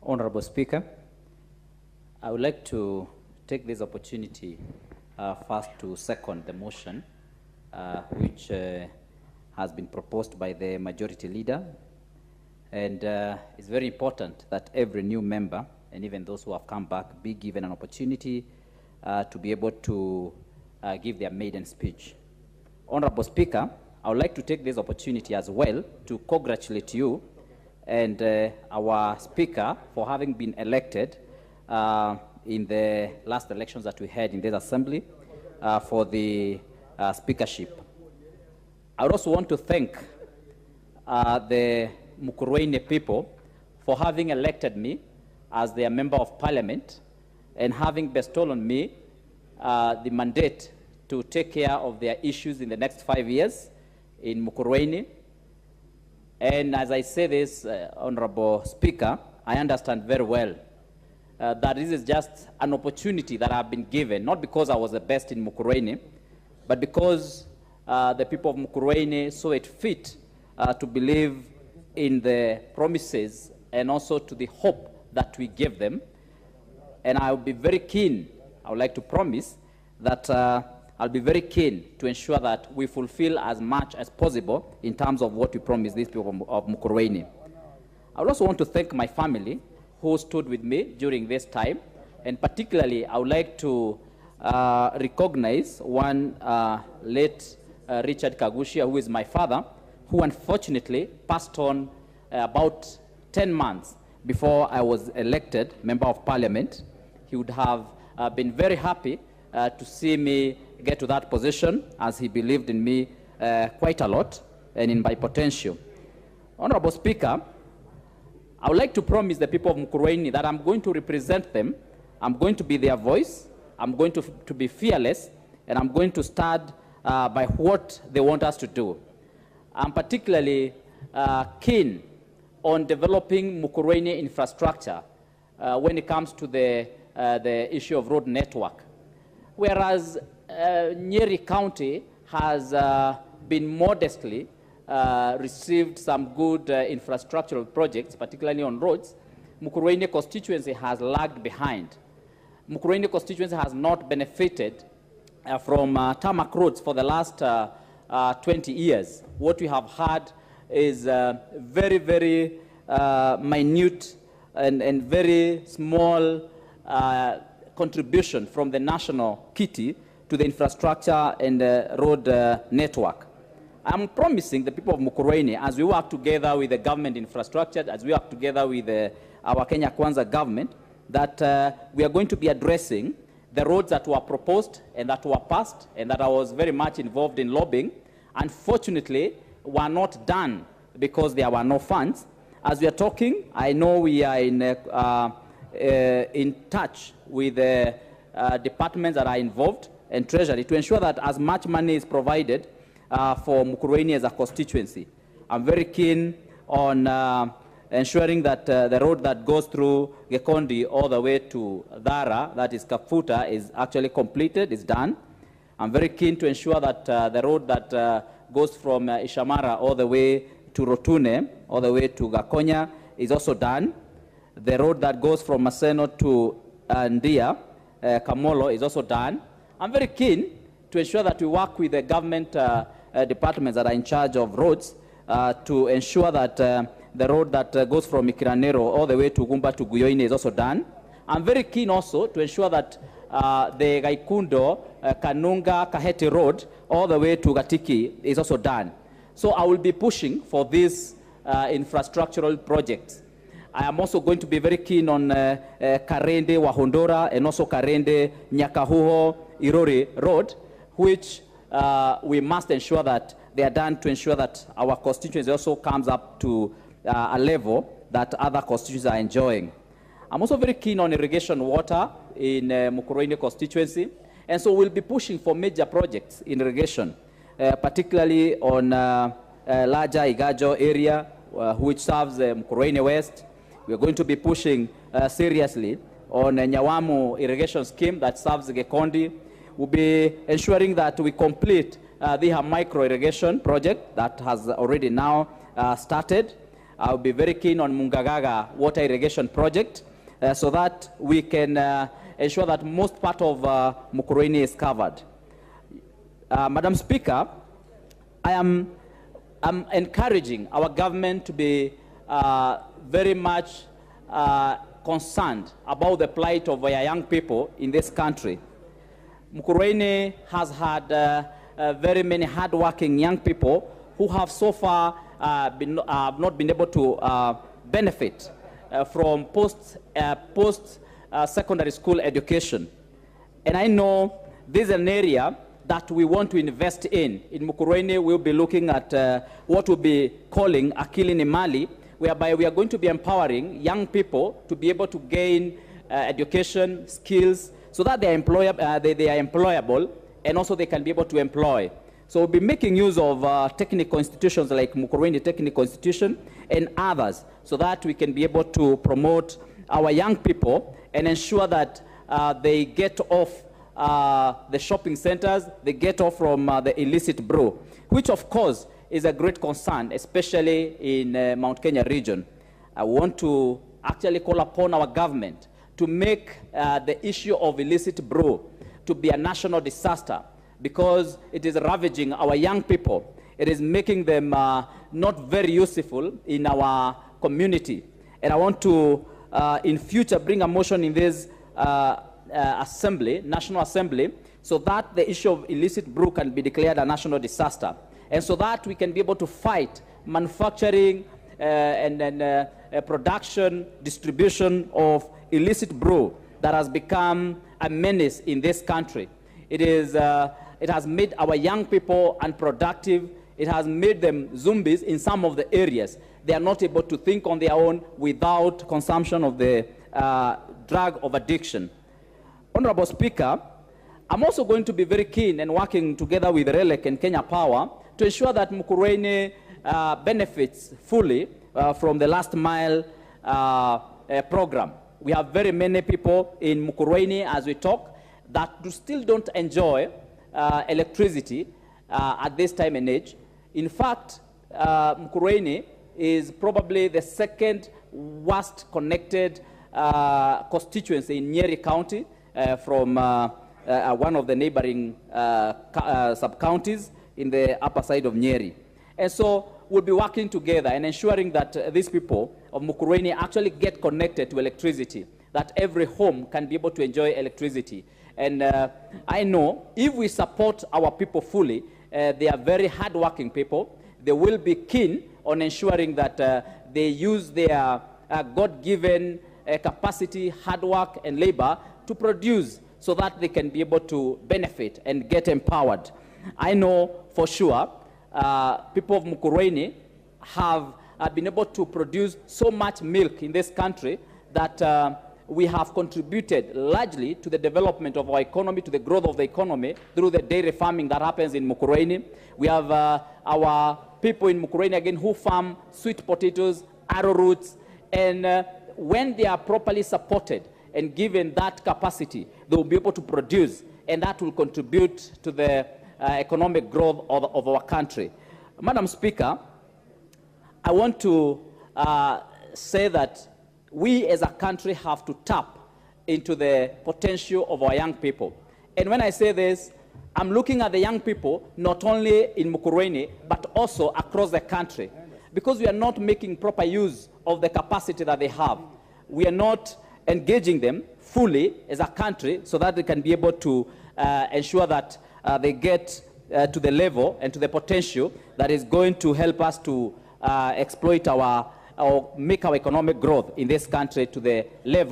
Honorable Speaker, I would like to take this opportunity first to second the motion which has been proposed by the majority leader. And it's very important that every new member, and even those who have come back, be given an opportunity to be able to give their maiden speech. Honorable Speaker, I would like to take this opportunity as well to congratulate you and our Speaker for having been elected in the last elections that we had in this Assembly for the speakership. I would also want to thank the Mukurwein people for having elected me as their Member of Parliament and having bestowed on me the mandate to take care of their issues in the next 5 years in Mukurwein. And as I say this, Honorable Speaker, I understand very well that this is just an opportunity that I've been given, not because I was the best in Mukurwein, but because the people of Mukurwein saw it fit to believe in the promises and also to the hope that we gave them. And I'll be very keen, I would like to promise that I'll be very keen to ensure that we fulfill as much as possible in terms of what we promised these people of Mukurwein. I would also want to thank my family who stood with me during this time, and particularly I would like to recognize one late Richard Kagushia, who is my father, who unfortunately passed on about 10 months before I was elected Member of Parliament. He would have been very happy to see me get to that position, as he believed in me quite a lot and in my potential. Honorable Speaker, I would like to promise the people of Mukurwein that I'm going to represent them, I'm going to be their voice, I'm going to be fearless, and I'm going to stand by what they want us to do. I'm particularly keen on developing Mukurwein infrastructure when it comes to the issue of road network. Whereas Nyeri County has been modestly received some good infrastructural projects, particularly on roads, Mukurwein constituency has lagged behind. Mukurwein constituency has not benefited from tarmac roads for the last 20 years. What we have had is very, very minute and very small contribution from the national kitty to the infrastructure and road network. I'm promising the people of Mukurwein, as we work together with the government infrastructure, as we work together with our Kenya Kwanza government, that we are going to be addressing the roads that were proposed and that were passed and that I was very much involved in lobbying. Unfortunately, were not done because there were no funds. As we are talking, I know we are in touch with the departments that are involved and Treasury to ensure that as much money is provided for Mukurwein as a constituency. I'm very keen on ensuring that the road that goes through Gekondi all the way to Dara, that is Kafuta, is actually completed, is done. I'm very keen to ensure that the road that goes from Ishamara all the way to Rotune, all the way to Gakonya, is also done. The road that goes from Maseno to Ndia, Kamolo, is also done. I'm very keen to ensure that we work with the government departments that are in charge of roads to ensure that the road that goes from Ikiranero all the way to Gumba to Guyoine is also done. I'm very keen also to ensure that the Gaikundo, Kanunga, Kaheti Road all the way to Gatiki is also done. So I will be pushing for these infrastructural projects. I am also going to be very keen on Karende Wahondora and also Karende Nyakahuho Irori Road, which we must ensure that they are done to ensure that our constituency also comes up to a level that other constituencies are enjoying. I'm also very keen on irrigation water in Mukurwein constituency, and so we'll be pushing for major projects in irrigation, particularly on larger Igajo area, which serves Mukurwein West. We're going to be pushing seriously on a Nyawamu irrigation scheme that serves Gekondi. We'll be ensuring that we complete the micro irrigation project that has already now started. I'll be very keen on Mungagaga water irrigation project so that we can ensure that most part of Mukurwein is covered. Madam Speaker, I'm encouraging our government to be very much concerned about the plight of our young people in this country. Mukurwein has had very many hardworking young people who have so far not been able to benefit from post-secondary school education. And I know this is an area that we want to invest in. In Mukurwein, we'll be looking at what we'll be calling Akili ni Mali, whereby we are going to be empowering young people to be able to gain education, skills, so that they are employable, and also they can be able to employ. So we'll be making use of technical institutions like Mukurwein Technical Institution and others, so that we can be able to promote our young people and ensure that they get off the shopping centers, they get off from the illicit brew, which of course is a great concern, especially in Mount Kenya region. I want to actually call upon our government to make the issue of illicit brew to be a national disaster, because it is ravaging our young people. It is making them not very useful in our community. And I want to, in future, bring a motion in this National Assembly, so that the issue of illicit brew can be declared a national disaster, and so that we can be able to fight manufacturing and production, distribution of illicit brew that has become a menace in this country. It has made our young people unproductive. It has made them zombies in some of the areas. They are not able to think on their own without consumption of the drug of addiction. Honorable Speaker, I'm also going to be very keen and working together with RELEC and Kenya Power to ensure that Mukurwein benefits fully from the last mile program. We have very many people in Mukurwein, as we talk, that still don't enjoy electricity at this time and age. In fact, Mukurwein is probably the second worst connected constituency in Nyeri County from one of the neighboring sub-counties in the upper side of Nyeri. And so we'll be working together and ensuring that these people of Mukurwein actually get connected to electricity, that every home can be able to enjoy electricity. And I know if we support our people fully, they are very hardworking people. They will be keen on ensuring that they use their God-given capacity, hard work, and labor to produce, so that they can be able to benefit and get empowered. I know for sure people of Mukurwein have been able to produce so much milk in this country that we have contributed largely to the development of our economy, to the growth of the economy through the dairy farming that happens in Mukurwein. We have our people in Mukurwein again who farm sweet potatoes, arrowroots, and when they are properly supported and given that capacity, they will be able to produce, and that will contribute to the economic growth of our country. Madam Speaker, I want to say that we as a country have to tap into the potential of our young people. And when I say this, I'm looking at the young people not only in Mukurwein, but also across the country, because we are not making proper use of the capacity that they have. We are not engaging them fully as a country so that they can be able to ensure that they get to the level and to the potential that is going to help us to exploit or make our economic growth in this country to the level